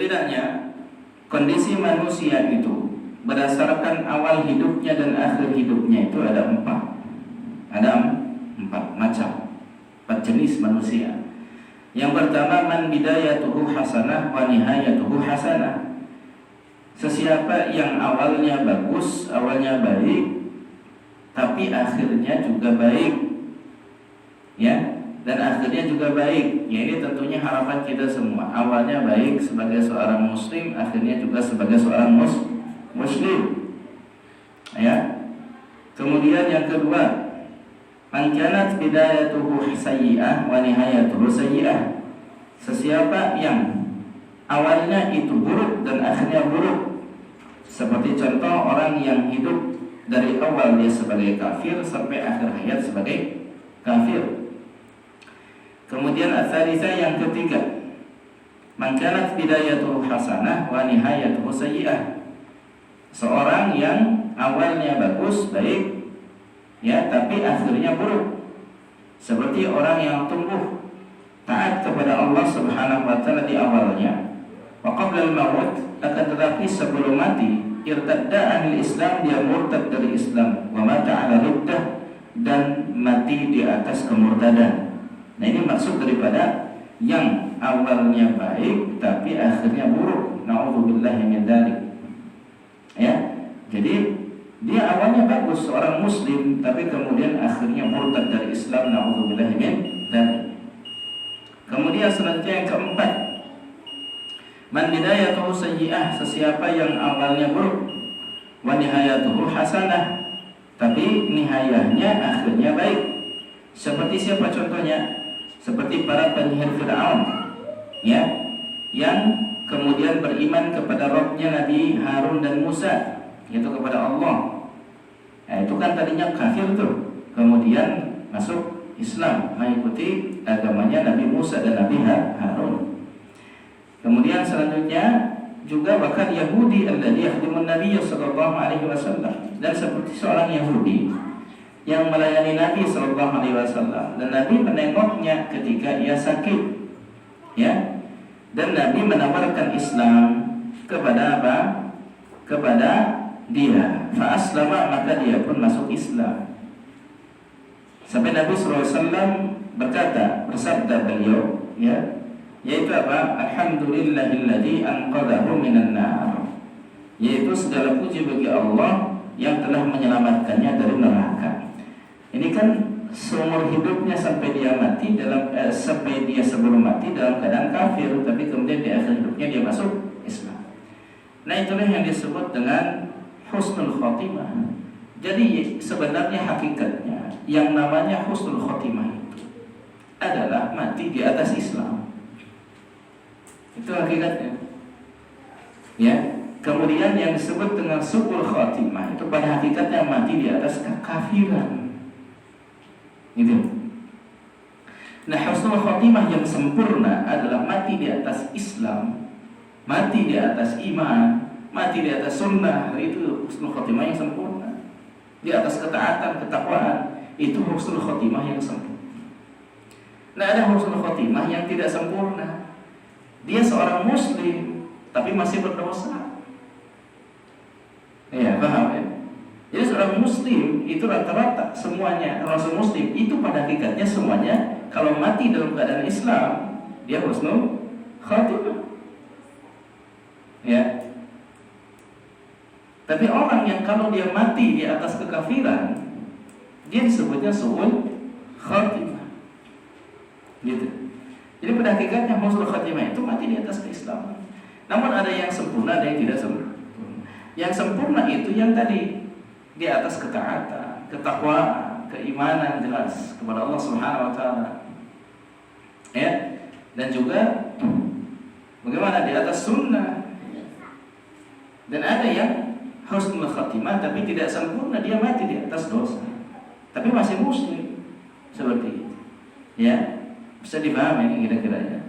setidaknya kondisi manusia itu berdasarkan awal hidupnya dan akhir hidupnya itu ada empat macam, 4 jenis manusia. Yang pertama, man bidayatuhu hasanah wa nihayatuhu hasanah. Sesiapa yang awalnya bagus, awalnya baik, tapi akhirnya juga baik, ya, dan akhirnya juga baik. Ya, ini tentunya harapan kita semua. Awalnya baik sebagai seorang muslim, akhirnya juga sebagai seorang muslim. Ya. Kemudian yang kedua, man kanat bidayatuhu sayyi'ah wa nihayatuhu sayyi'ah. Sesiapa yang awalnya itu buruk dan akhirnya buruk. Seperti contoh orang yang hidup dari awal dia sebagai kafir sampai akhir hayat sebagai kafir. Kemudian ats-tsalitsah yang ketiga, man kanat bidayatuhu hasanah wa nihayatuhu sayyi'ah. Seorang yang awalnya bagus, baik, ya, tapi akhirnya buruk. Seperti orang yang tumbuh taat kepada Allah Subhanahu wa taala di awalnya, wa qabla al-maut, akan tetapi sebelum mati irtadda anil Islam, dia murtad dari Islam, wa mata ala riddah, dan mati di atas kemurtadan. Nah, ini maksud daripada yang awalnya baik tapi akhirnya buruk. Na'udzubillahi min dzalik. Ya. Jadi dia awalnya bagus, seorang muslim, tapi kemudian akhirnya murtad dari Islam. Na'udzubillahi min dzalik. Kemudian selanjutnya yang keempat, man bidayatuhu sayyi'ah. Sesiapa yang awalnya buruk, wa nihayatuhu hasanah, tapi nihayahnya akhirnya baik. Seperti siapa contohnya? Seperti para penyihir Fir'aun, ya, yang kemudian beriman kepada Rabbnya Nabi Harun dan Musa, yaitu kepada Allah. Nah, itu kan tadinya kafir tuh, kemudian masuk Islam, mengikuti agamanya Nabi Musa dan Nabi Harun. Kemudian selanjutnya juga bahkan Yahudi alladzi yakhdimun Nabiy sallallahu alaihi wasallam, dan seperti seorang Yahudi yang melayani Nabi sallallahu alaihi wasallam, dan Nabi menengoknya ketika ia sakit, ya, dan Nabi menawarkan Islam kepada apa? Kepada dia. Fa aslama, maka dia pun masuk Islam. Sampai Nabi sallallahu alaihi wasallam berkata, bersabda beliau, ya, yaitu apa? Alhamdulillahilladzi anqadhahu minan nar. Yaitu segala puji bagi Allah yang telah menyelamatkannya dari neraka. Ini kan seumur hidupnya sampai dia mati sampai dia sebelum mati dalam keadaan kafir, tapi kemudian di akhir hidupnya dia masuk Islam. Nah, itulah yang disebut dengan husnul khotimah. Jadi sebenarnya hakikatnya yang namanya husnul khotimah itu adalah mati di atas Islam. Itu hakikatnya. Ya. Kemudian yang disebut dengan su'ul khotimah itu pada hakikatnya mati di atas kekafiran. Gitu. Nah, husnul khotimah yang sempurna adalah mati di atas Islam, mati di atas iman, mati di atas sunnah. Itu husnul khotimah yang sempurna. Di atas ketaatan, ketakwaan, itu husnul khotimah yang sempurna. Nah, ada husnul khotimah yang tidak sempurna. Dia seorang muslim tapi masih berdosa. Ya, paham ya? Jadi seorang muslim itu rata-rata semuanya, rasul muslim itu pada hakikatnya semuanya kalau mati dalam keadaan Islam, dia husnul khatimah. Ya. Tapi orang yang kalau dia mati di atas kekafiran, dia disebutnya su'ul khatimah. Gitu. Jadi pada hakikatnya husnul khatimah itu mati di atas keislaman. Namun ada yang sempurna, ada yang tidak sempurna. Yang sempurna itu yang tadi di atas ketaatan, ketakwaan, keimanan jelas kepada Allah Subhanahu wa taala. Ya. Dan juga bagaimana di atas sunnah. Dan ada yang husnul khatimah tapi tidak sempurna, dia mati di atas dosa. Tapi masih muslim. Seperti itu. Ya. Bisa dipahami ini kira-kira ya.